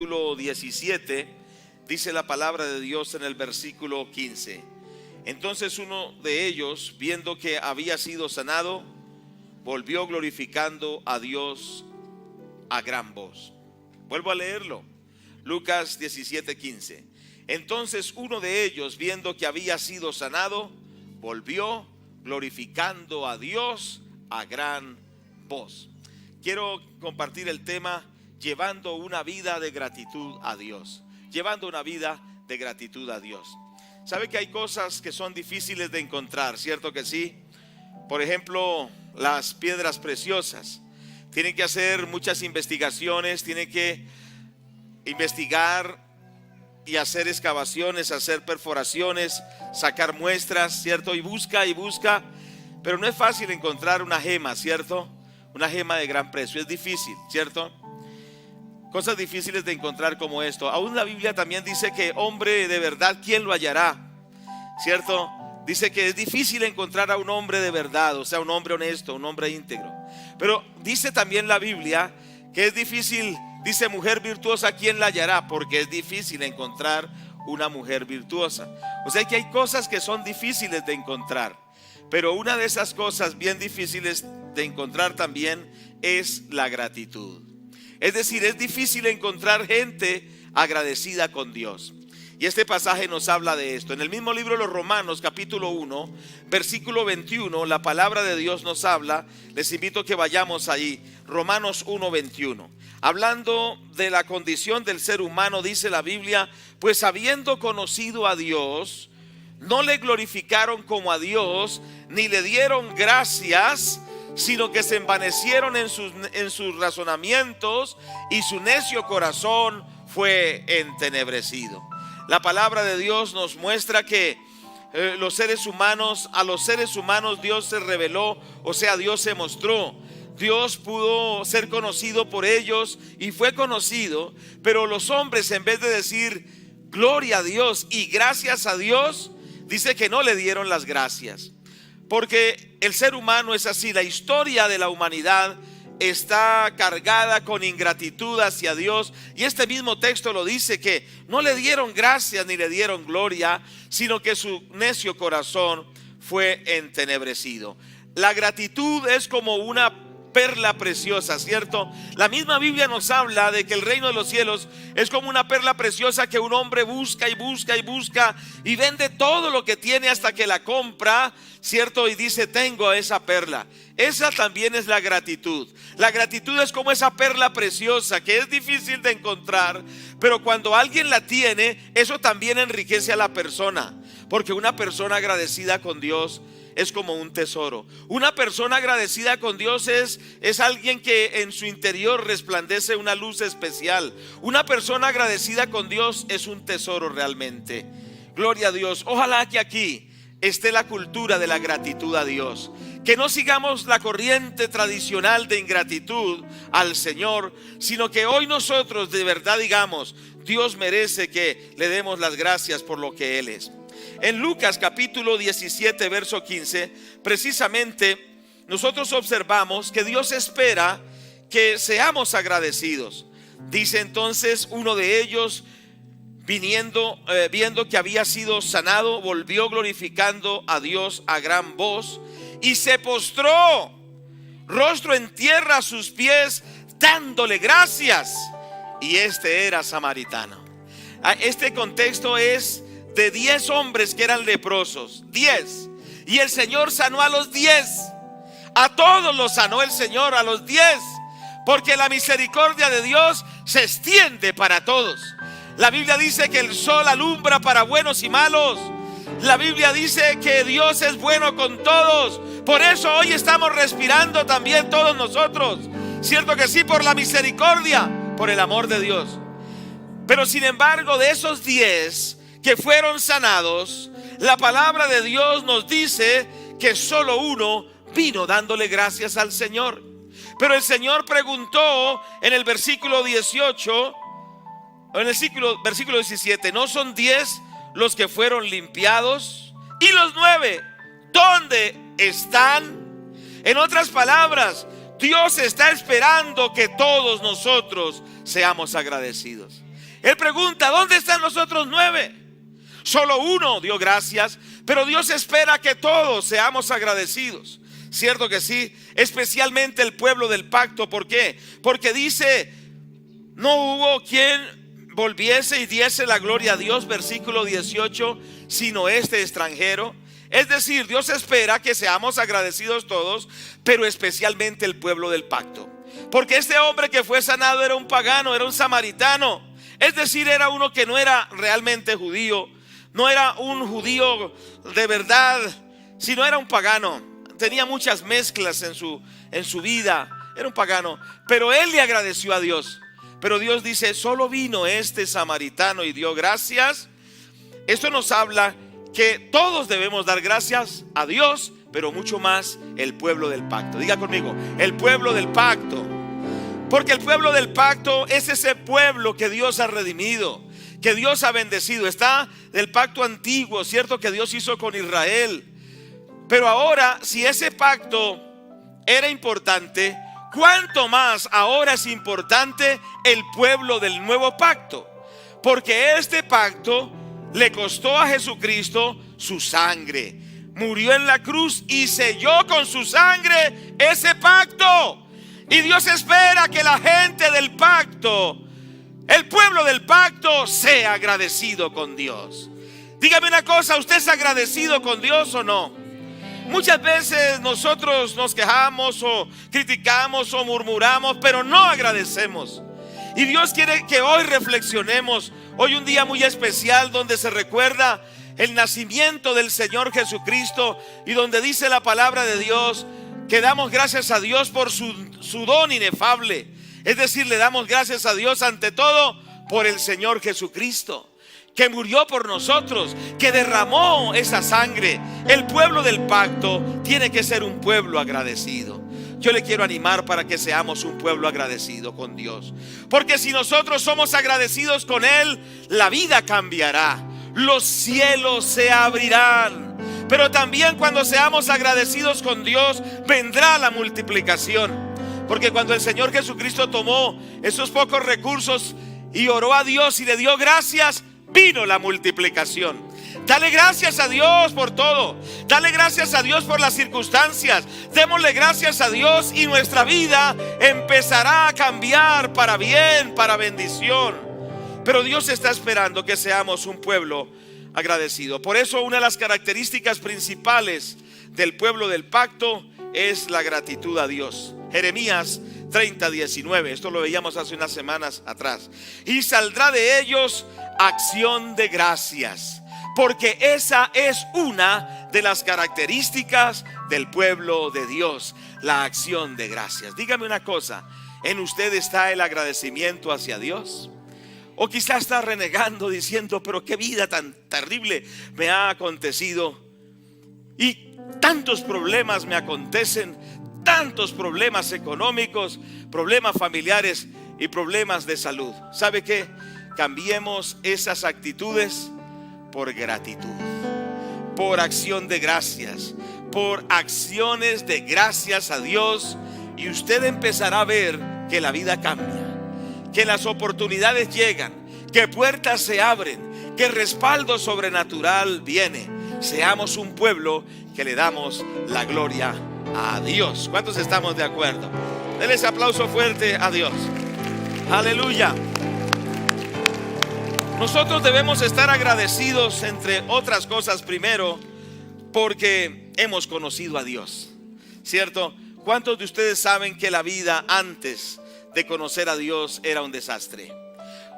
Versículo 17, dice la palabra de Dios en el versículo 15. Entonces uno de ellos, viendo que había sido sanado, volvió glorificando a Dios a gran voz. Vuelvo a leerlo. Lucas 17:15. Entonces uno de ellos, viendo que había sido sanado, volvió glorificando a Dios a gran voz. Quiero compartir el tema: llevando una vida de gratitud a Dios. Llevando una vida de gratitud a Dios. ¿Sabe que hay cosas que son difíciles de encontrar? ¿Cierto que sí? Por ejemplo, las piedras preciosas. Tienen que hacer muchas investigaciones, tienen que investigar y hacer excavaciones, hacer perforaciones, sacar muestras, ¿cierto? Y busca, pero no es fácil encontrar una gema, ¿cierto? Una gema de gran precio, es difícil, ¿cierto? Cosas difíciles de encontrar como esto. Aún la Biblia también dice que hombre de verdad, ¿quién lo hallará? ¿Cierto? Dice que es difícil encontrar a un hombre de verdad, o sea, un hombre honesto, un hombre íntegro. Pero dice también la Biblia que es difícil, dice mujer virtuosa, ¿quién la hallará? Porque es difícil encontrar una mujer virtuosa. O sea que hay cosas que son difíciles de encontrar. Pero una de esas cosas bien difíciles de encontrar también es la gratitud. Es decir, es difícil encontrar gente agradecida con Dios. Y este pasaje nos habla de esto. En el mismo libro de los Romanos, capítulo 1, versículo 21, la palabra de Dios nos habla. Les invito a que vayamos ahí. Romanos 1, 21. Hablando de la condición del ser humano, dice la Biblia: pues habiendo conocido a Dios, no le glorificaron como a Dios, ni le dieron gracias, sino que se envanecieron en sus razonamientos, y su necio corazón fue entenebrecido. La palabra de Dios nos muestra que a los seres humanos Dios se reveló, o sea, Dios se mostró. Dios pudo ser conocido por ellos y fue conocido, pero los hombres, en vez de decir gloria a Dios y gracias a Dios, dice que no le dieron las gracias. Porque el ser humano es así. La historia de la humanidad está cargada con ingratitud hacia Dios. Y este mismo texto lo dice, que no le dieron gracias ni le dieron gloria, sino que su necio corazón fue entenebrecido. La gratitud es como una perla preciosa, ¿cierto? La misma Biblia nos habla de que el reino de los cielos es como una perla preciosa que un hombre busca y busca y busca y vende todo lo que tiene hasta que la compra, ¿cierto? Y dice: tengo esa perla. Esa también es la gratitud. La gratitud es como esa perla preciosa que es difícil de encontrar, pero cuando alguien la tiene, eso también enriquece a la persona. Porque una persona agradecida con Dios es como un tesoro. Una persona agradecida con Dios es alguien que en su interior resplandece una luz especial. Una persona agradecida con Dios es un tesoro realmente. Gloria a Dios. Ojalá que aquí esté la cultura de la gratitud a Dios. Que no sigamos la corriente tradicional de ingratitud al Señor, sino que hoy nosotros de verdad digamos: Dios merece que le demos las gracias por lo que Él es. En Lucas capítulo 17 verso 15, precisamente nosotros observamos que Dios espera que seamos agradecidos. Dice entonces uno de ellos, viendo que había sido sanado, volvió glorificando a Dios a gran voz, y se postró rostro en tierra a sus pies, dándole gracias. Y este era samaritano. Este contexto es de 10 hombres que eran leprosos, 10, y el Señor sanó a los 10. A todos los sanó el Señor, a los 10, porque la misericordia de Dios se extiende para todos. La Biblia dice que el sol alumbra para buenos y malos. La Biblia dice que Dios es bueno con todos. Por eso hoy estamos respirando también todos nosotros. Cierto que sí, por la misericordia, por el amor de Dios. Pero sin embargo, de esos 10 que fueron sanados, la palabra de Dios nos dice que solo uno vino dándole gracias al Señor. Pero el Señor preguntó en el versículo 18, en el versículo 17: ¿no son 10 los que fueron limpiados? ¿Y los 9 dónde están? En otras palabras, Dios está esperando que todos nosotros seamos agradecidos. Él pregunta: ¿dónde están los otros 9? Solo uno dio gracias, pero Dios espera que todos seamos agradecidos. Cierto que sí, especialmente el pueblo del pacto. ¿Por qué? Porque dice: no hubo quien volviese y diese la gloria a Dios, versículo 18, sino este extranjero. Es decir, Dios espera que seamos agradecidos todos, pero especialmente el pueblo del pacto. Porque este hombre que fue sanado era un pagano, era un samaritano. Es decir, era uno que no era realmente judío, no era un judío de verdad, sino era un pagano. Tenía muchas mezclas en su vida, era un pagano. Pero él le agradeció a Dios. Pero Dios dice: solo vino este samaritano y dio gracias. Esto nos habla que todos debemos dar gracias a Dios, pero mucho más el pueblo del pacto. Diga conmigo: el pueblo del pacto. Porque el pueblo del pacto es ese pueblo que Dios ha redimido, que Dios ha bendecido. Está del pacto antiguo, cierto, que Dios hizo con Israel. Pero ahora, si ese pacto era importante, ¿cuánto más ahora es importante el pueblo del nuevo pacto? Porque este pacto le costó a Jesucristo su sangre. Murió en la cruz y selló con su sangre ese pacto. Y Dios espera que la gente del pacto, el pueblo del pacto, sea agradecido con Dios. Dígame una cosa: ¿usted es agradecido con Dios o no? Muchas veces nosotros nos quejamos o criticamos o murmuramos, pero no agradecemos. Y Dios quiere que hoy reflexionemos. Hoy un día muy especial donde se recuerda el nacimiento del Señor Jesucristo y donde dice la palabra de Dios que damos gracias a Dios por su don inefable. Es decir, le damos gracias a Dios ante todo por el Señor Jesucristo, que murió por nosotros, que derramó esa sangre. El pueblo del pacto tiene que ser un pueblo agradecido. Yo le quiero animar para que seamos un pueblo agradecido con Dios. Porque si nosotros somos agradecidos con Él, la vida cambiará. Los cielos se abrirán. Pero también cuando seamos agradecidos con Dios, vendrá la multiplicación. Porque cuando el Señor Jesucristo tomó esos pocos recursos y oró a Dios y le dio gracias, vino la multiplicación. Dale gracias a Dios por todo. Dale gracias a Dios por las circunstancias. Démosle gracias a Dios y nuestra vida empezará a cambiar para bien, para bendición. Pero Dios está esperando que seamos un pueblo agradecido. Por eso una de las características principales del pueblo del pacto es la gratitud a Dios. Jeremías 30:19. Esto lo veíamos hace unas semanas atrás. Y saldrá de ellos acción de gracias, porque esa es una de las características del pueblo de Dios, la acción de gracias. Dígame una cosa: ¿en usted está el agradecimiento hacia Dios? O quizá está renegando diciendo: pero qué vida tan terrible me ha acontecido, y tantos problemas me acontecen, tantos problemas económicos, problemas familiares y problemas de salud. ¿Sabe qué? Cambiemos esas actitudes por gratitud, por acción de gracias, por acciones de gracias a Dios, y usted empezará a ver que la vida cambia, que las oportunidades llegan, que puertas se abren, que el respaldo sobrenatural viene. Seamos un pueblo que le damos la gloria a Dios. ¿Cuántos estamos de acuerdo? Denle ese aplauso fuerte a Dios. Aleluya. Nosotros debemos estar agradecidos, entre otras cosas, primero porque hemos conocido a Dios, ¿cierto? ¿Cuántos de ustedes saben que la vida antes de conocer a Dios era un desastre?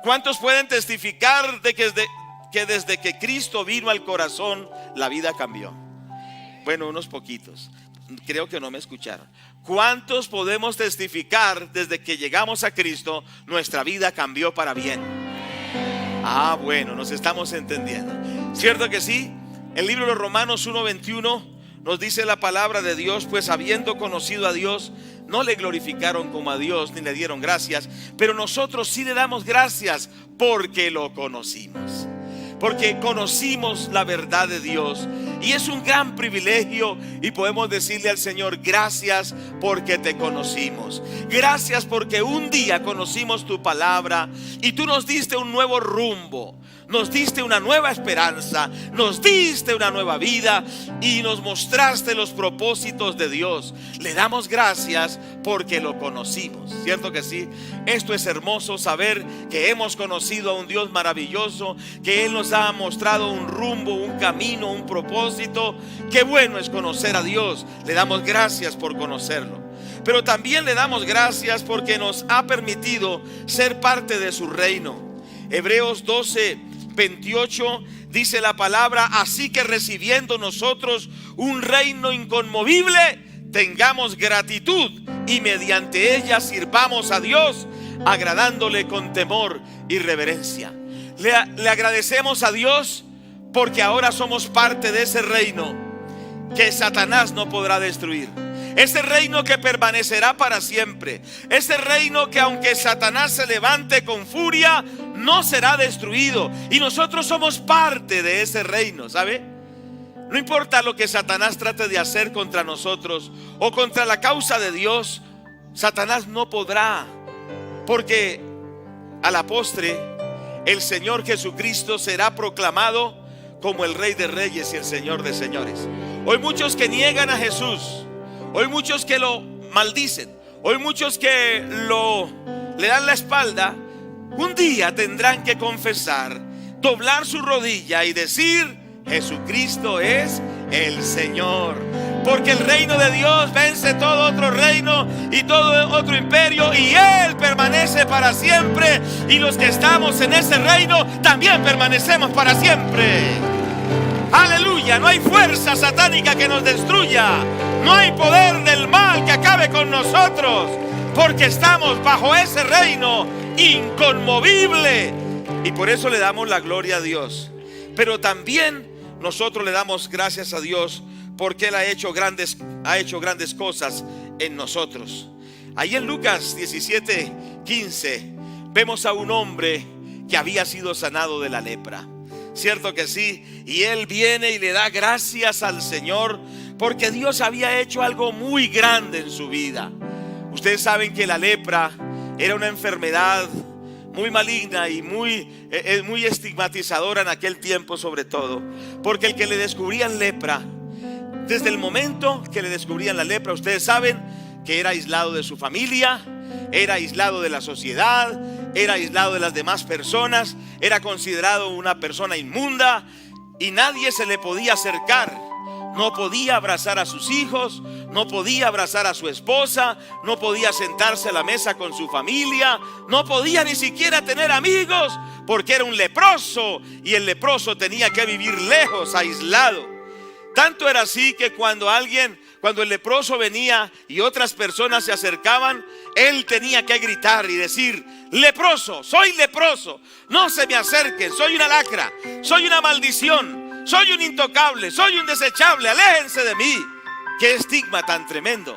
¿Cuántos pueden testificar de que desde que Cristo vino al corazón la vida cambió? Bueno, unos poquitos. Creo que no me escucharon. ¿Cuántos podemos testificar desde que llegamos a Cristo nuestra vida cambió para bien? Ah, bueno, nos estamos entendiendo. ¿Cierto que sí? El libro de Romanos 1:21 nos dice la palabra de Dios: pues habiendo conocido a Dios, no le glorificaron como a Dios ni le dieron gracias, pero nosotros sí le damos gracias porque lo conocimos. Porque conocimos la verdad de Dios. Y es un gran privilegio y podemos decirle al Señor: gracias porque te conocimos. Gracias porque un día conocimos tu palabra y tú nos diste un nuevo rumbo. Nos diste una nueva esperanza, nos diste una nueva vida y nos mostraste los propósitos de Dios. Le damos gracias porque lo conocimos, ¿cierto que sí? Esto es hermoso, saber que hemos conocido a un Dios maravilloso, que Él nos ha mostrado un rumbo, un camino, un propósito. Qué bueno es conocer a Dios. Le damos gracias por conocerlo. Pero también le damos gracias porque nos ha permitido ser parte de su reino. Hebreos 12:28 dice la palabra: así que recibiendo nosotros un reino inconmovible, tengamos gratitud y mediante ella sirvamos a Dios, agradándole con temor y reverencia. Le agradecemos a Dios porque ahora somos parte de ese reino que Satanás no podrá destruir. Ese reino que permanecerá para siempre. Ese reino que aunque Satanás se levante con furia, no será destruido. Y nosotros somos parte de ese reino, ¿sabe? No importa lo que Satanás trate de hacer contra nosotros o contra la causa de Dios, Satanás no podrá. Porque a la postre el Señor Jesucristo será proclamado como el Rey de Reyes y el Señor de Señores. Hoy muchos que niegan a Jesús, hoy muchos que lo maldicen, hoy muchos que le dan la espalda, un día tendrán que confesar, doblar su rodilla y decir: Jesucristo es el Señor. Porque el reino de Dios vence todo otro reino y todo otro imperio, y Él permanece para siempre. Y los que estamos en ese reino también permanecemos para siempre. Aleluya. No hay fuerza satánica que nos destruya. No hay poder del mal que acabe con nosotros, porque estamos bajo ese reino inconmovible. Y por eso le damos la gloria a Dios. Pero también nosotros le damos gracias a Dios porque Él ha hecho grandes cosas en nosotros. Ahí en Lucas 17:15 vemos a un hombre que había sido sanado de la lepra. ¿Cierto que sí? Y él viene y le da gracias al Señor porque Dios había hecho algo muy grande en su vida. Ustedes saben que la lepra era una enfermedad muy maligna y muy estigmatizadora en aquel tiempo, sobre todo porque el que le descubrían lepra, desde el momento que le descubrían la lepra, ustedes saben que era aislado de su familia, era aislado de la sociedad, era aislado de las demás personas, era considerado una persona inmunda y nadie se le podía acercar. No podía abrazar a sus hijos, no podía abrazar a su esposa, no podía sentarse a la mesa con su familia, no podía ni siquiera tener amigos porque era un leproso, y el leproso tenía que vivir lejos, aislado. Tanto era así que cuando el leproso venía y otras personas se acercaban, él tenía que gritar y decir: leproso, soy leproso, no se me acerquen, soy una lacra, soy una maldición, soy un intocable, soy un desechable, aléjense de mí. Qué estigma tan tremendo.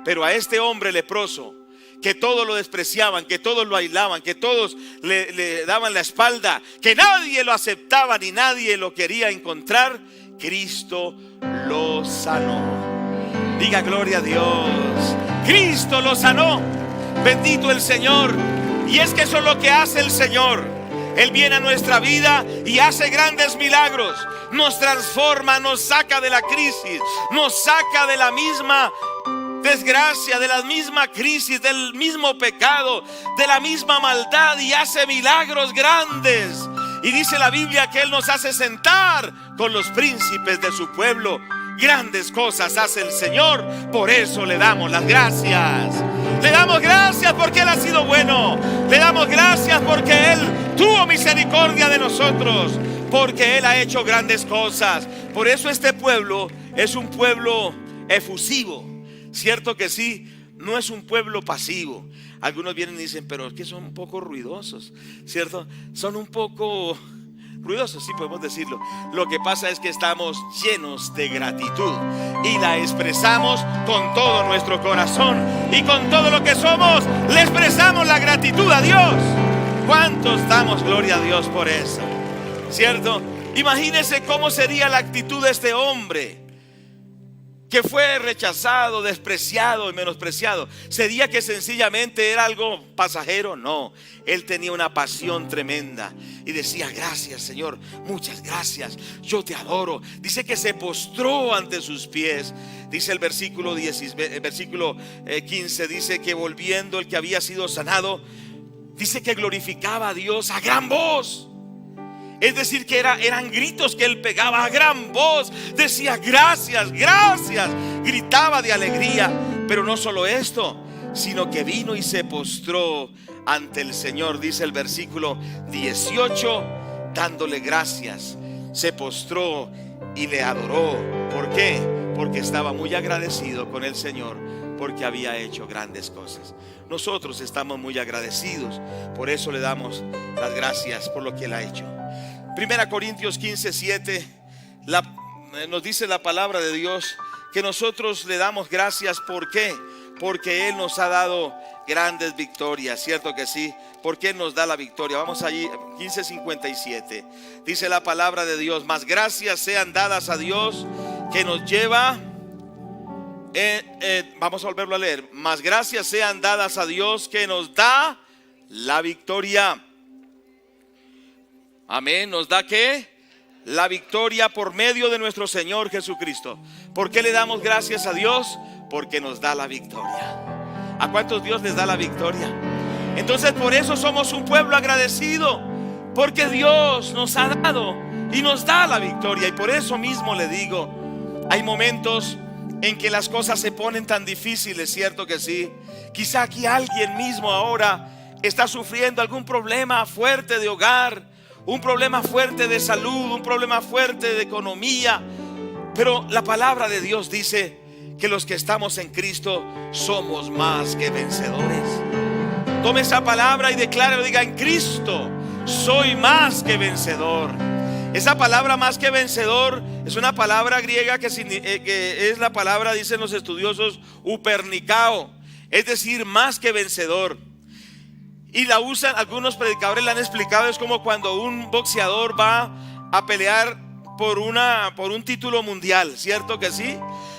Pero a este hombre leproso, que todos lo despreciaban, que todos lo aislaban, que todos le daban la espalda, que nadie lo aceptaba ni nadie lo quería encontrar, Cristo lo sanó. Diga gloria a Dios. Cristo lo sanó. Bendito el Señor. Y es que eso es lo que hace el Señor. Él viene a nuestra vida y hace grandes milagros. Nos transforma, nos saca de la crisis, nos saca de la misma desgracia, de la misma crisis, del mismo pecado, de la misma maldad, y hace milagros grandes. Y dice la Biblia que Él nos hace sentar con los príncipes de su pueblo. Grandes cosas hace el Señor. Por eso le damos las gracias. Le damos gracias porque Él ha sido bueno. Le damos gracias porque Él tuvo misericordia de nosotros, porque Él ha hecho grandes cosas. Por eso este pueblo es un pueblo efusivo. Cierto que sí, no es un pueblo pasivo. Algunos vienen y dicen: pero es que son un poco ruidosos, ¿cierto? Son un poco ruidosos, sí, podemos decirlo. Lo que pasa es que estamos llenos de gratitud y la expresamos con todo nuestro corazón, y con todo lo que somos le expresamos la gratitud a Dios. ¿Cuántos damos gloria a Dios por eso? ¿Cierto? Imagínense cómo sería la actitud de este hombre que fue rechazado, despreciado y menospreciado. ¿Sería que sencillamente era algo pasajero? No, él tenía una pasión tremenda y decía: gracias, Señor, muchas gracias, yo te adoro. Dice que se postró ante sus pies. Dice el versículo 15, dice que volviendo el que había sido sanado, dice que glorificaba a Dios a gran voz. Es decir, que eran gritos que él pegaba a gran voz. Decía: gracias, gracias. Gritaba de alegría. Pero no solo esto, sino que vino y se postró ante el Señor. Dice el versículo 18, dándole gracias, se postró y le adoró. ¿Por qué? Porque estaba muy agradecido con el Señor, porque había hecho grandes cosas. Nosotros estamos muy agradecidos, por eso le damos las gracias por lo que él ha hecho. 1 Corintios 15:7 nos dice la palabra de Dios que nosotros le damos gracias. ¿Por qué? Porque Él nos ha dado grandes victorias, ¿cierto que sí? Porque Él nos da la victoria. Vamos allí, 15:57. Dice la palabra de Dios: mas gracias sean dadas a Dios que nos lleva, vamos a volverlo a leer. Mas gracias sean dadas a Dios que nos da la victoria. Amén. ¿Nos da qué? La victoria por medio de nuestro Señor Jesucristo. ¿Por qué le damos gracias a Dios? Porque nos da la victoria. ¿A cuántos Dios les da la victoria? Entonces por eso somos un pueblo agradecido, porque Dios nos ha dado y nos da la victoria. Y por eso mismo le digo, hay momentos en que las cosas se ponen tan difíciles, ¿cierto que sí? Quizá aquí alguien mismo ahora está sufriendo algún problema fuerte de hogar, un problema fuerte de salud, un problema fuerte de economía. Pero la palabra de Dios dice que los que estamos en Cristo somos más que vencedores. Tome esa palabra y declare, diga: en Cristo soy más que vencedor. Esa palabra más que vencedor es una palabra griega que es la palabra, dicen los estudiosos, upernicao, es decir, más que vencedor. Y la usan, algunos predicadores la han explicado, es como cuando un boxeador va a pelear por un título mundial, ¿cierto que sí?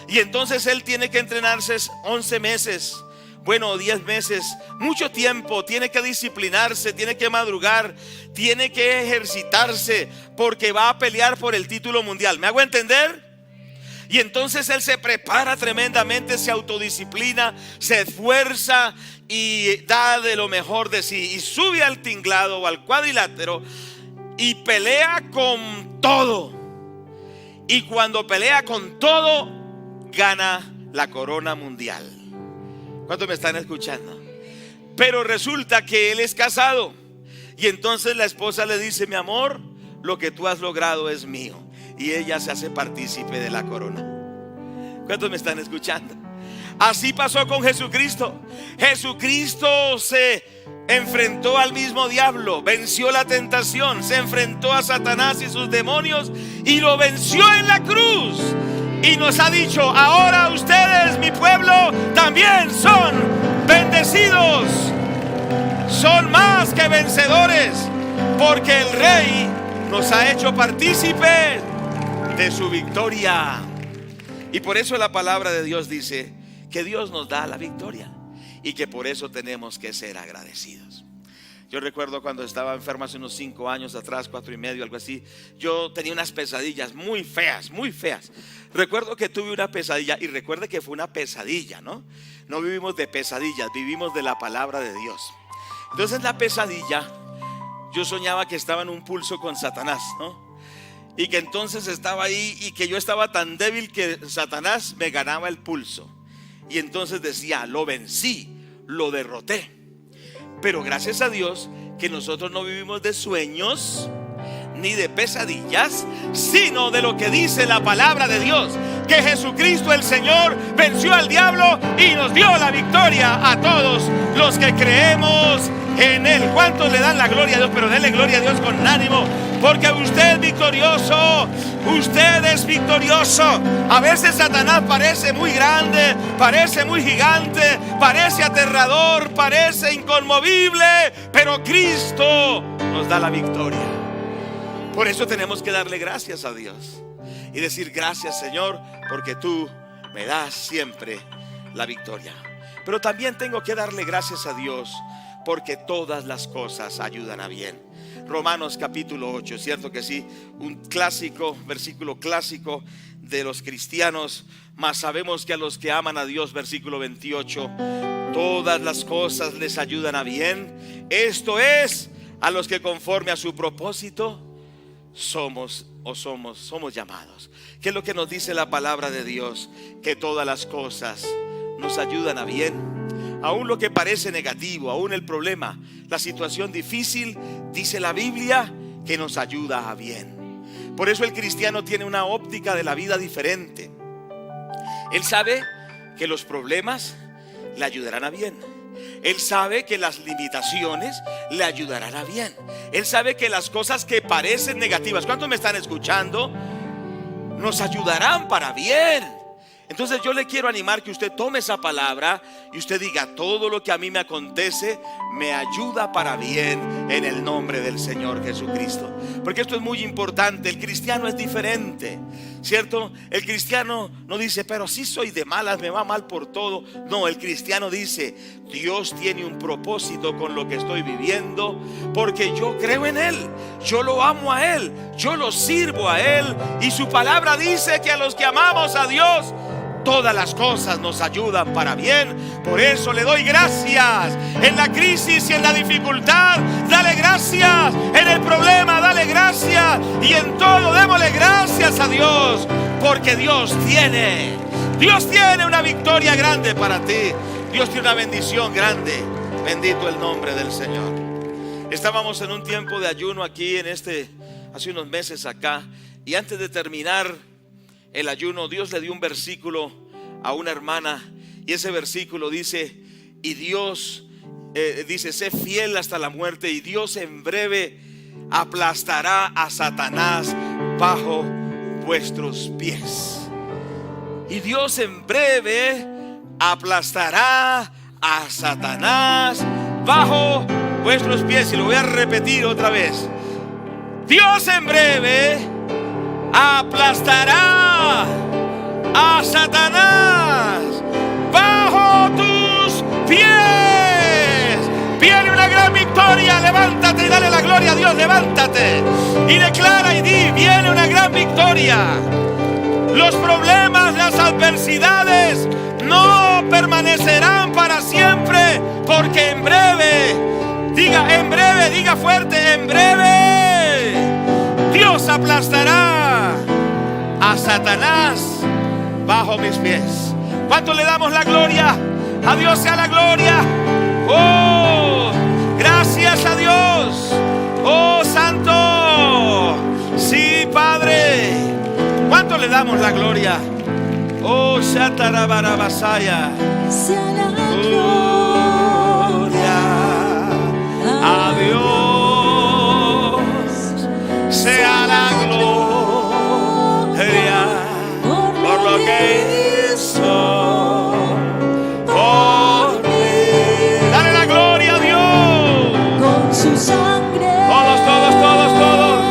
Y entonces él tiene que entrenarse 11 meses, bueno, 10 meses, mucho tiempo. Tiene que disciplinarse, tiene que madrugar, tiene que ejercitarse, porque va a pelear por el título mundial. ¿Me hago entender? Y entonces él se prepara tremendamente, se autodisciplina, se esfuerza y da de lo mejor de sí, y sube al tinglado o al cuadrilátero y pelea con todo. Y cuando pelea con todo, gana la corona mundial. ¿Cuántos me están escuchando? Pero resulta que él es casado, y entonces la esposa le dice: mi amor, lo que tú has logrado es mío. Y ella se hace partícipe de la corona. ¿Cuántos me están escuchando? Así pasó con Jesucristo. Jesucristo se enfrentó al mismo diablo, venció la tentación, se enfrentó a Satanás y sus demonios y lo venció en la cruz. Y nos ha dicho: ahora ustedes, mi pueblo, también son bendecidos, son más que vencedores, porque el Rey nos ha hecho partícipes de su victoria. Y por eso la palabra de Dios dice que Dios nos da la victoria y que por eso tenemos que ser agradecidos. Yo recuerdo cuando estaba enfermo hace unos 5 años atrás, 4 y medio, algo así. Yo tenía unas pesadillas muy feas, muy feas. Recuerdo que tuve una pesadilla, y recuerde que fue una pesadilla, ¿no? No vivimos de pesadillas, vivimos de la palabra de Dios. Entonces la pesadilla, yo soñaba que estaba en un pulso con Satanás, ¿no? Y que entonces estaba ahí, y que yo estaba tan débil que Satanás me ganaba el pulso. Y entonces decía: lo vencí, lo derroté. Pero gracias a Dios que nosotros no vivimos de sueños ni de pesadillas, sino de lo que dice la palabra de Dios, que Jesucristo el Señor venció al diablo y nos dio la victoria a todos los que creemos en Él. ¿Cuántos le dan la gloria a Dios? Pero denle gloria a Dios con ánimo, porque usted es victorioso, usted es victorioso. A veces Satanás parece muy grande, parece muy gigante, parece aterrador, parece inconmovible, pero Cristo nos da la victoria. Por eso tenemos que darle gracias a Dios y decir: gracias, Señor, porque tú me das siempre la victoria. Pero también tengo que darle gracias a Dios porque todas las cosas ayudan a bien. Romanos capítulo 8, cierto que sí, un clásico, versículo clásico de los cristianos. Mas sabemos que a los que aman a Dios, versículo 28, todas las cosas les ayudan a bien. Esto es, a los que conforme a su propósito somos llamados. ¿Qué es lo que nos dice la palabra de Dios? Que todas las cosas nos ayudan a bien. Aún lo que parece negativo, aún el problema, la situación difícil, dice la Biblia que nos ayuda a bien. Por eso el cristiano tiene una óptica de la vida diferente. Él sabe que los problemas le ayudarán a bien. Él sabe que las limitaciones le ayudarán a bien. Él sabe que las cosas que parecen negativas, ¿cuántos me están escuchando?, nos ayudarán para bien. Entonces yo le quiero animar que usted tome esa palabra y usted diga: todo lo que a mí me acontece me ayuda para bien en el nombre del Señor Jesucristo. Porque esto es muy importante. El cristiano es diferente, ¿cierto? El cristiano no dice: pero si soy de malas, me va mal por todo. No, el cristiano dice: Dios tiene un propósito con lo que estoy viviendo, porque yo creo en Él, yo lo amo a Él, yo lo sirvo a Él, y su palabra dice que a los que amamos a Dios, todas las cosas nos ayudan para bien. Por eso le doy gracias. En la crisis y en la dificultad, dale gracias. En el problema, dale gracias. Y en todo, démosle gracias a Dios, porque Dios tiene una victoria grande para ti. Dios tiene una bendición grande. Bendito el nombre del Señor. Estábamos en un tiempo de ayuno aquí hace unos meses acá, y antes de terminar el ayuno, Dios le dio un versículo a una hermana, y ese versículo dice: y Dios dice: sé fiel hasta la muerte, y Dios en breve aplastará a Satanás bajo vuestros pies. Y Dios en breve aplastará a Satanás bajo vuestros pies. Y lo voy a repetir otra vez: Dios en breve aplastará a Satanás bajo tus pies. Viene una gran victoria. Levántate y dale la gloria a Dios. Levántate y declara y di: viene una gran victoria. Los problemas, las adversidades no permanecerán para siempre, porque en breve, diga fuerte: en breve Dios aplastará a Satanás bajo mis pies. ¿Cuánto le damos la gloria? A Dios sea la gloria. Oh, gracias a Dios. Oh, santo. Sí, Padre. ¿Cuánto le damos la gloria? Oh, Shatarabarabasaya. Sea la gloria A Dios sea la gloria por lo que hizo por mí. Dale la gloria a Dios. con su sangre. Todos.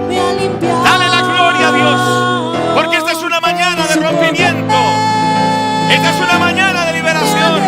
Me ha limpiado. Dale la gloria a Dios, porque esta es una mañana de rompimiento. Esta es una mañana de liberación.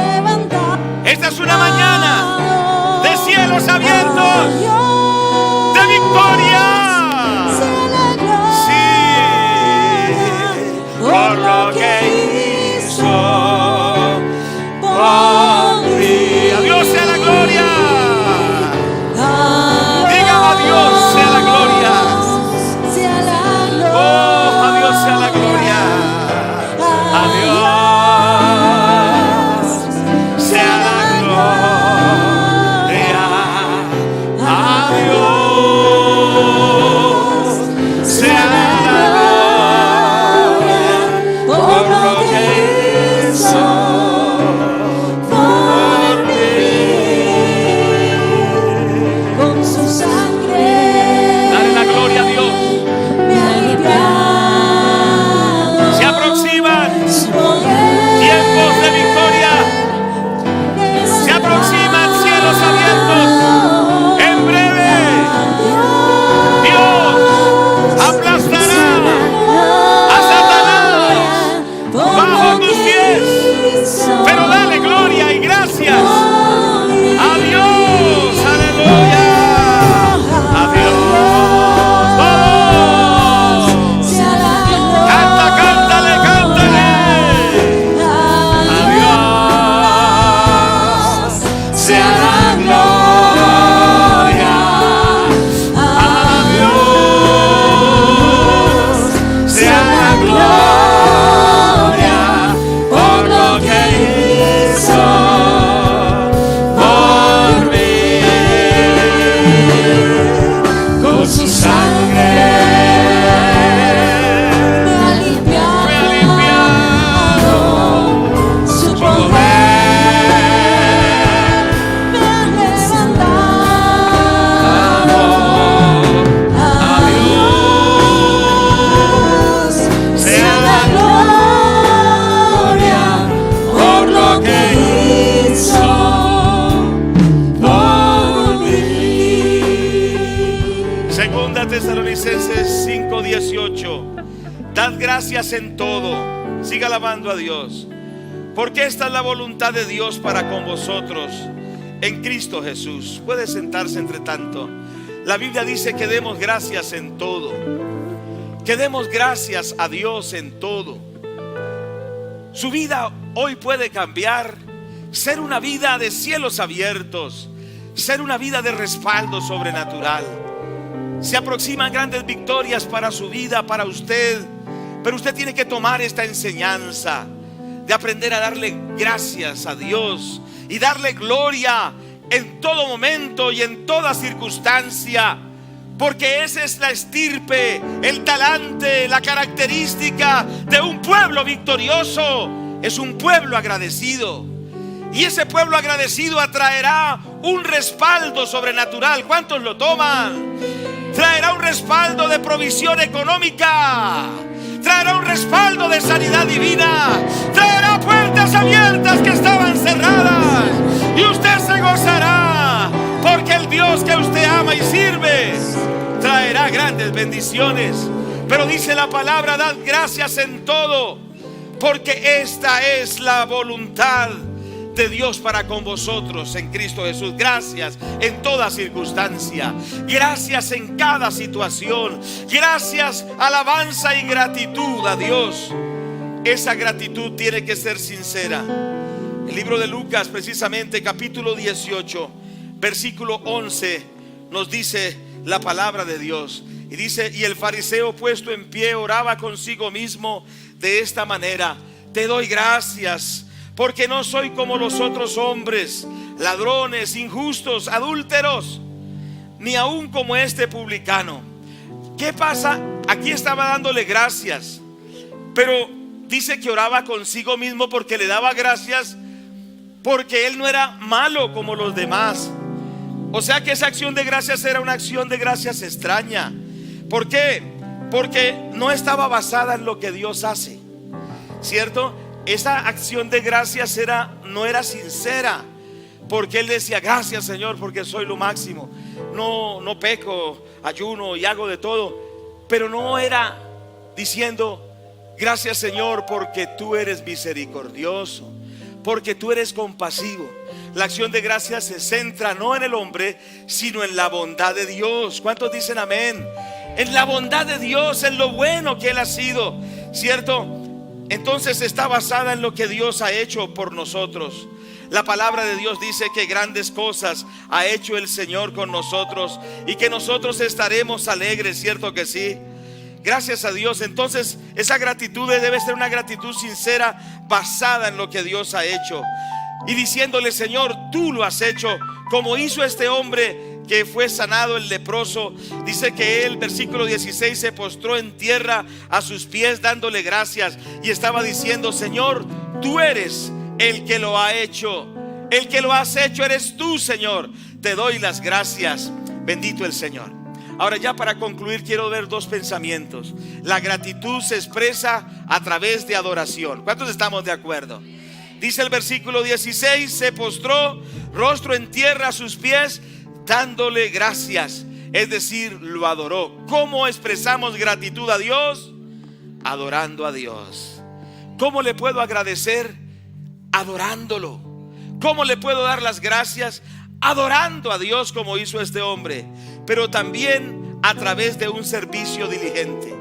Segunda Tesalonicenses 5:18. Dad gracias en todo. Siga alabando a Dios, porque esta es la voluntad de Dios para con vosotros en Cristo Jesús. Puede sentarse entre tanto. La Biblia dice que demos gracias en todo, que demos gracias a Dios en todo. Su vida hoy puede cambiar, ser una vida de cielos abiertos, ser una vida de respaldo sobrenatural. Se aproximan grandes victorias para su vida, para usted, pero usted tiene que tomar esta enseñanza de aprender a darle gracias a Dios y darle gloria en todo momento y en toda circunstancia, porque esa es la estirpe, el talante, la característica de un pueblo victorioso. Es un pueblo agradecido, y ese pueblo agradecido atraerá un respaldo sobrenatural. ¿Cuántos lo toman? Traerá un respaldo de provisión económica, traerá un respaldo de sanidad divina, traerá puertas abiertas que estaban cerradas, y usted se gozará, porque el Dios que usted ama y sirve traerá grandes bendiciones. Pero dice la palabra: dad gracias en todo, porque esta es la voluntad de Dios para con vosotros en Cristo Jesús. Gracias en toda circunstancia, gracias en cada situación, gracias, alabanza y gratitud a Dios. Esa gratitud tiene que ser sincera. El libro de Lucas, precisamente capítulo 18, versículo 11, nos dice la palabra de Dios, y dice: y el fariseo, puesto en pie, oraba consigo mismo de esta manera: te doy gracias, porque no soy como los otros hombres, ladrones, injustos, adúlteros, ni aún como este publicano. ¿Qué pasa? Aquí estaba dándole gracias, pero dice que oraba consigo mismo porque le daba gracias, porque él no era malo como los demás. O sea que esa acción de gracias era una acción de gracias extraña. ¿Por qué? Porque no estaba basada en lo que Dios hace, ¿cierto? Esa acción de gracias no era sincera, porque él decía: gracias, Señor, porque soy lo máximo, no peco, ayuno y hago de todo. Pero no era diciendo: gracias, Señor, porque tú eres misericordioso, porque tú eres compasivo. La acción de gracias se centra no en el hombre, sino en la bondad de Dios. ¿Cuántos dicen amén? En la bondad de Dios, en lo bueno que Él ha sido, ¿cierto? Entonces está basada en lo que Dios ha hecho por nosotros. La palabra de Dios dice que grandes cosas ha hecho el Señor con nosotros, y que nosotros estaremos alegres, ¿cierto que sí? Gracias a Dios. Entonces esa gratitud debe ser una gratitud sincera, basada en lo que Dios ha hecho, y diciéndole: Señor, tú lo has hecho, como hizo este hombre que fue sanado, el leproso. Dice que él, versículo 16, se postró en tierra a sus pies dándole gracias, y estaba diciendo: Señor, tú eres el que lo ha hecho, el que lo has hecho eres tú, Señor, te doy las gracias. Bendito el Señor. Ahora, ya para concluir, quiero ver dos pensamientos. La gratitud se expresa a través de adoración. ¿Cuántos estamos de acuerdo? Dice el versículo 16: se postró rostro en tierra a sus pies dándole gracias, es decir, lo adoró. ¿Cómo expresamos gratitud a Dios? Adorando a Dios. ¿Cómo le puedo agradecer? Adorándolo. ¿Cómo le puedo dar las gracias? Adorando a Dios, como hizo este hombre, pero también a través de un servicio diligente.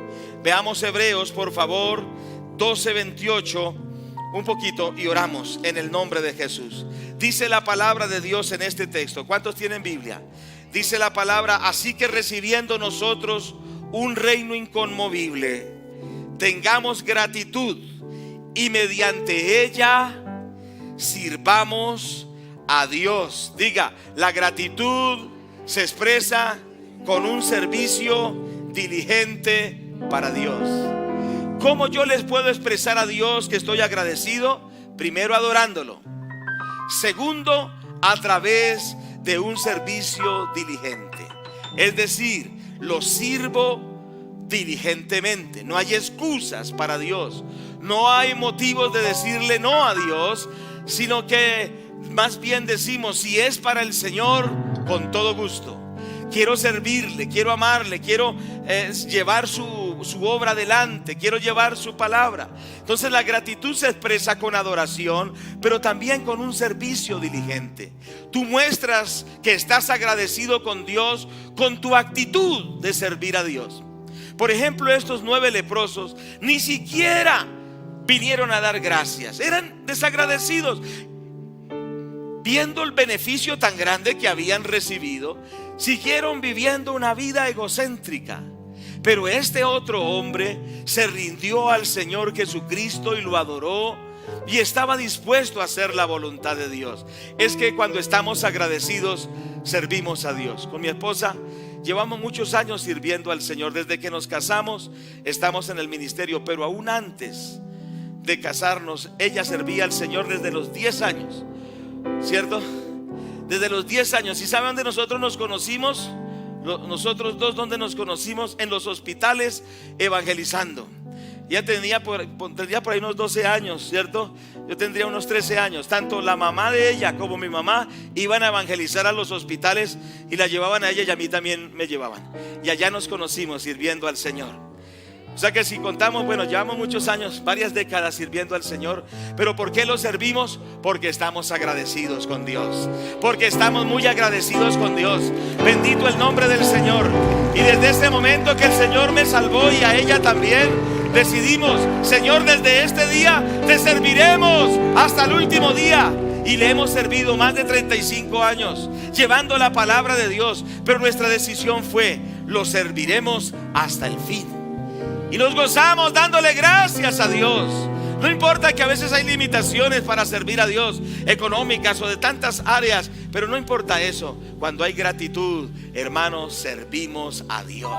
Veamos Hebreos, por favor, 12:28, un poquito, y oramos en el nombre de Jesús. Dice la palabra de Dios en este texto. ¿Cuántos tienen Biblia? Dice la palabra: así que recibiendo nosotros un reino inconmovible, tengamos gratitud, y mediante ella sirvamos a Dios. Diga: la gratitud se expresa con un servicio diligente para Dios. ¿Cómo yo les puedo expresar a Dios que estoy agradecido? Primero, adorándolo. Segundo, a través de un servicio diligente. Es decir, lo sirvo diligentemente. No hay excusas para Dios. No hay motivos de decirle no a Dios, sino que más bien decimos: si es para el Señor, con todo gusto. quiero servirle, quiero amarle, quiero llevar su obra adelante, quiero llevar su palabra. Entonces la gratitud se expresa con adoración, pero también con un servicio diligente. Tú muestras que estás agradecido con Dios con tu actitud de servir a Dios. Por ejemplo, estos 9 leprosos ni siquiera vinieron a dar gracias, eran desagradecidos. Viendo el beneficio tan grande que habían recibido, siguieron viviendo una vida egocéntrica. Pero este otro hombre se rindió al Señor Jesucristo y lo adoró, y estaba dispuesto a hacer la voluntad de Dios. Es que cuando estamos agradecidos, servimos a Dios. Con mi esposa llevamos muchos años sirviendo al Señor. Desde que nos casamos estamos en el ministerio, pero aún antes de casarnos, ella servía al Señor desde los 10 años, ¿cierto? Desde los 10 años. ¿Y saben dónde nosotros nos conocimos? Nosotros dos, ¿dónde nos conocimos? En los hospitales evangelizando. Ya tendría por ahí unos 12 años, ¿cierto? Yo tendría unos 13 años. Tanto la mamá de ella como mi mamá iban a evangelizar a los hospitales y la llevaban a ella, y a mí también me llevaban. Y allá nos conocimos sirviendo al Señor. O sea que si contamos, bueno, llevamos muchos años, varias décadas sirviendo al Señor. Pero ¿por qué lo servimos? Porque estamos agradecidos con Dios. Porque estamos muy agradecidos con Dios. Bendito el nombre del Señor. Y desde ese momento que el Señor me salvó, y a ella también, decidimos: Señor, desde este día te serviremos hasta el último día. Y le hemos servido más de 35 años, llevando la palabra de Dios. Pero nuestra decisión fue: lo serviremos hasta el fin. Y nos gozamos dándole gracias a Dios. No importa que a veces hay limitaciones para servir a Dios, económicas o de tantas áreas, pero no importa eso. Cuando hay gratitud, hermanos, servimos a Dios.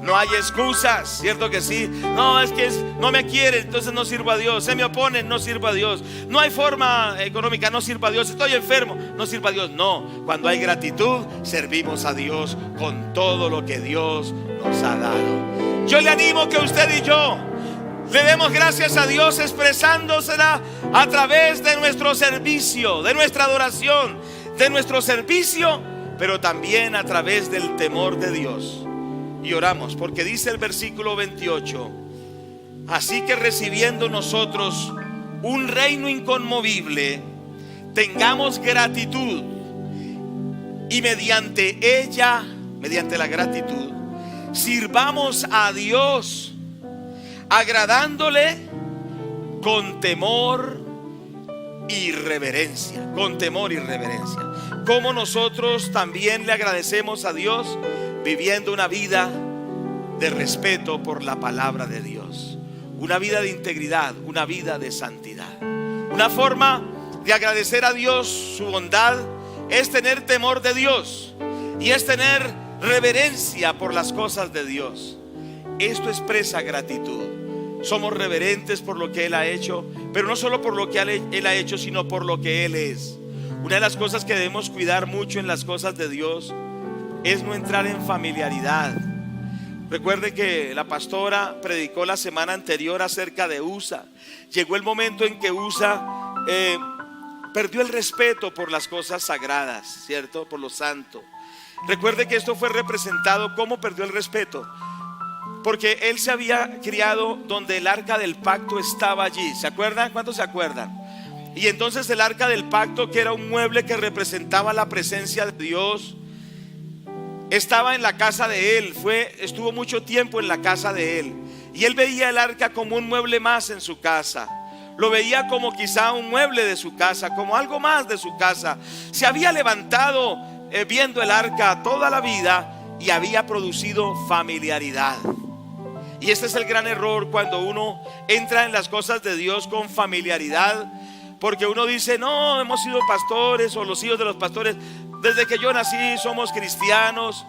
No hay excusas, ¿cierto que sí? No, es que no me quiere, entonces no sirvo a Dios. Se me oponen, no sirvo a Dios. No hay forma económica, no sirvo a Dios. Estoy enfermo, no sirvo a Dios. No, cuando hay gratitud, servimos a Dios con todo lo que Dios nos ha dado. Yo le animo que usted y yo le demos gracias a Dios, expresándosela a través de nuestro servicio, de nuestra adoración, de nuestro servicio, pero también a través del temor de Dios. Y oramos, porque dice el versículo 28: así que recibiendo nosotros un reino inconmovible, tengamos gratitud, y mediante ella, mediante la gratitud, sirvamos a Dios, agradándole con temor y reverencia. Con temor y reverencia. Como nosotros también le agradecemos a Dios, viviendo una vida de respeto por la palabra de Dios, una vida de integridad, una vida de santidad. Una forma de agradecer a Dios su bondad es tener temor de Dios, y es tener reverencia por las cosas de Dios. Esto expresa gratitud. Somos reverentes por lo que Él ha hecho, pero no solo por lo que Él ha hecho, sino por lo que Él es. Una de las cosas que debemos cuidar mucho en las cosas de Dios es no entrar en familiaridad. Recuerde que la pastora predicó la semana anterior acerca de Usa. Llegó el momento en que Usa perdió el respeto por las cosas sagradas, ¿cierto? Por lo santo. Recuerde que esto fue representado. ¿Cómo perdió el respeto? Porque él se había criado donde el arca del pacto estaba allí. ¿Se acuerdan? ¿Cuántos se acuerdan? Y entonces el arca del pacto, que era un mueble que representaba la presencia de Dios, estaba en la casa de él. Estuvo mucho tiempo en la casa de él. Y él veía el arca como un mueble más en su casa. Lo veía como quizá un mueble de su casa, como algo más de su casa. Se había levantado viendo el arca toda la vida y había producido familiaridad. Y este es el gran error cuando uno entra en las cosas de Dios con familiaridad, porque uno dice: no, hemos sido pastores, o los hijos de los pastores desde que yo nací somos cristianos,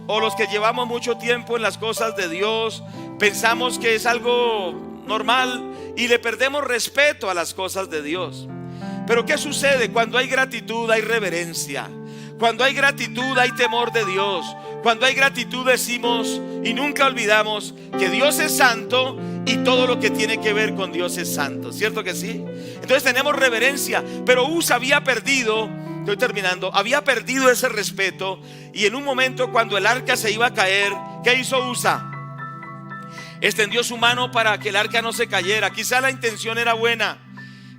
o los que llevamos mucho tiempo en las cosas de Dios pensamos que es algo normal y le perdemos respeto a las cosas de Dios. Pero ¿qué sucede? Cuando hay gratitud hay reverencia. Cuando hay gratitud hay temor de Dios. Cuando hay gratitud decimos y nunca olvidamos que Dios es santo y todo lo que tiene que ver con Dios es santo. ¿Cierto que sí? Entonces tenemos reverencia. Pero Usa había perdido estoy terminando, había perdido ese respeto, y en un momento cuando el arca se iba a caer, ¿qué hizo Usa? Extendió su mano para que el arca no se cayera. Quizá la intención era buena,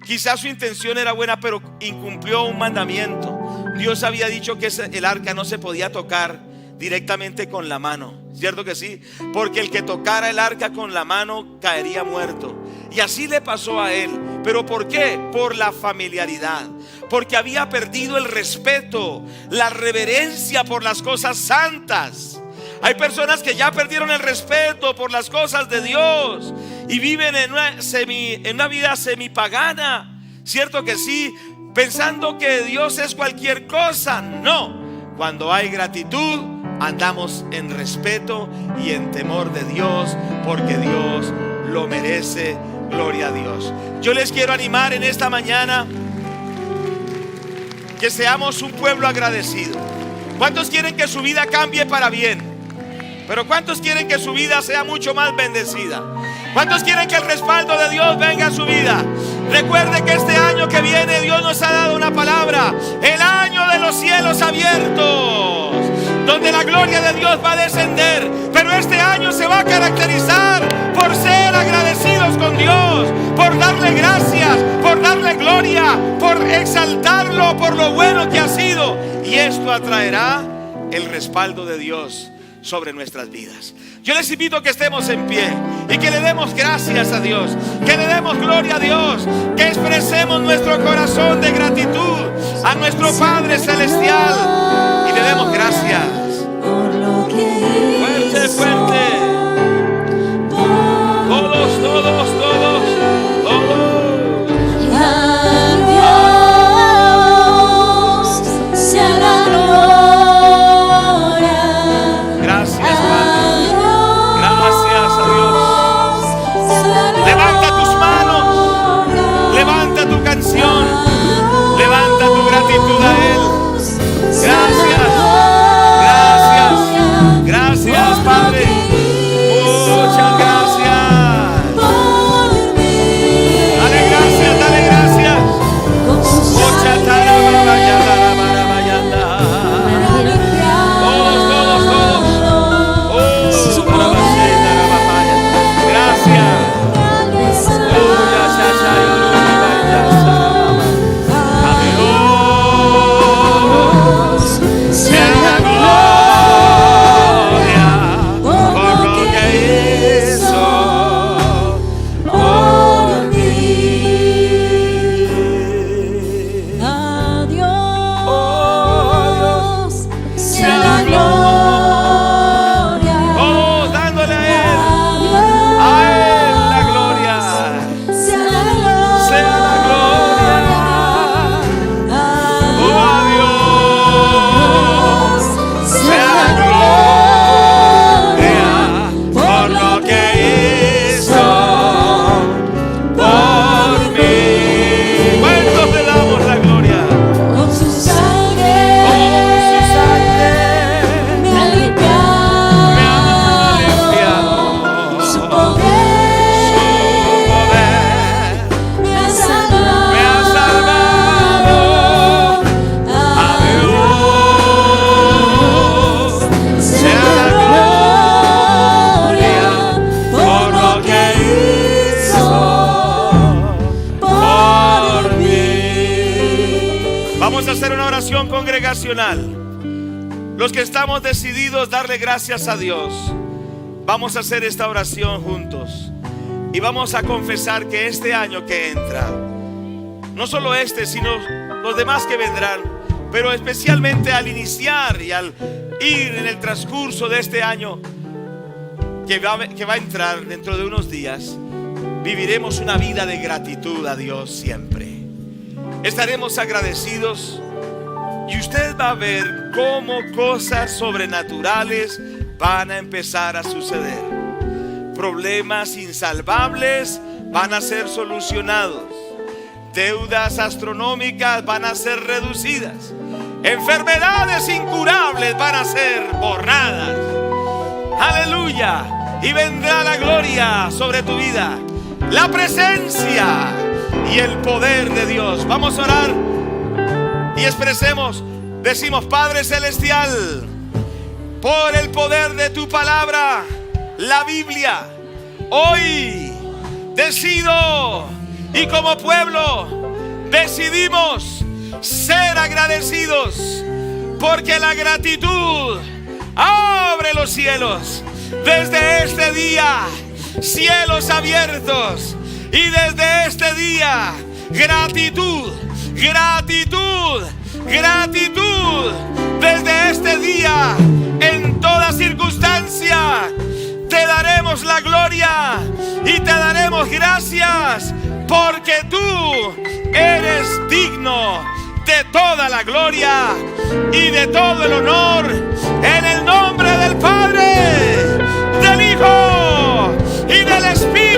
quizá su intención era buena, pero incumplió un mandamiento. Dios había dicho que el arca no se podía tocar directamente con la mano, ¿cierto que sí? Porque el que tocara el arca con la mano caería muerto. Y así le pasó a él. ¿Pero por qué? Por la familiaridad, porque había perdido el respeto, la reverencia por las cosas santas. Hay personas que ya perdieron el respeto por las cosas de Dios y viven en una vida semipagana, ¿cierto que sí? Pensando que Dios es cualquier cosa. No, cuando hay gratitud, andamos en respeto y en temor de Dios, porque Dios lo merece. Gloria a Dios. Yo les quiero animar en esta mañana que seamos un pueblo agradecido. ¿Cuántos quieren que su vida cambie para bien? Pero ¿cuántos quieren que su vida sea mucho más bendecida? ¿Cuántos quieren que el respaldo de Dios venga a su vida? Recuerde que este año que viene Dios nos ha dado una palabra: el año de los cielos abiertos, donde la gloria de Dios va a descender. Pero este año se va a caracterizar por ser agradecidos con Dios, por darle gracias, por darle gloria, por exaltarlo por lo bueno que ha sido. Y esto atraerá el respaldo de Dios sobre nuestras vidas. Yo les invito a que estemos en pie y que le demos gracias a Dios, que le demos gloria a Dios, que expresemos nuestro corazón de gratitud a nuestro Padre Celestial y le demos gracias. Fuerte, fuerte. Todos, todos, todos, todos. Levanta tu gratitud a Él. Gracias, gracias, gracias, Padre. Muchas gracias. Dale gracias, dale gracias. Todos, todos, todos. Gracias. Los que estamos decididos darle gracias a Dios, vamos a hacer esta oración juntos y vamos a confesar que este año que entra, no solo este, sino los demás que vendrán, pero especialmente al iniciar y al ir en el transcurso de este año que va a entrar dentro de unos días, viviremos una vida de gratitud a Dios siempre. Estaremos agradecidos. Y usted va a ver cómo cosas sobrenaturales van a empezar a suceder. Problemas insalvables van a ser solucionados. Deudas astronómicas van a ser reducidas. Enfermedades incurables van a ser borradas. Aleluya. Y vendrá la gloria sobre tu vida, la presencia y el poder de Dios. Vamos a orar. y expresemos, decimos: Padre Celestial, por el poder de tu palabra, la Biblia, hoy decido, y como pueblo decidimos ser agradecidos, porque la gratitud abre los cielos. Desde este día, cielos abiertos, y desde este día, gratitud, gratitud, gratitud. Desde este día, en toda circunstancia, te daremos la gloria y te daremos gracias, porque tú eres digno de toda la gloria y de todo el honor, en el nombre del Padre, del Hijo y del Espíritu.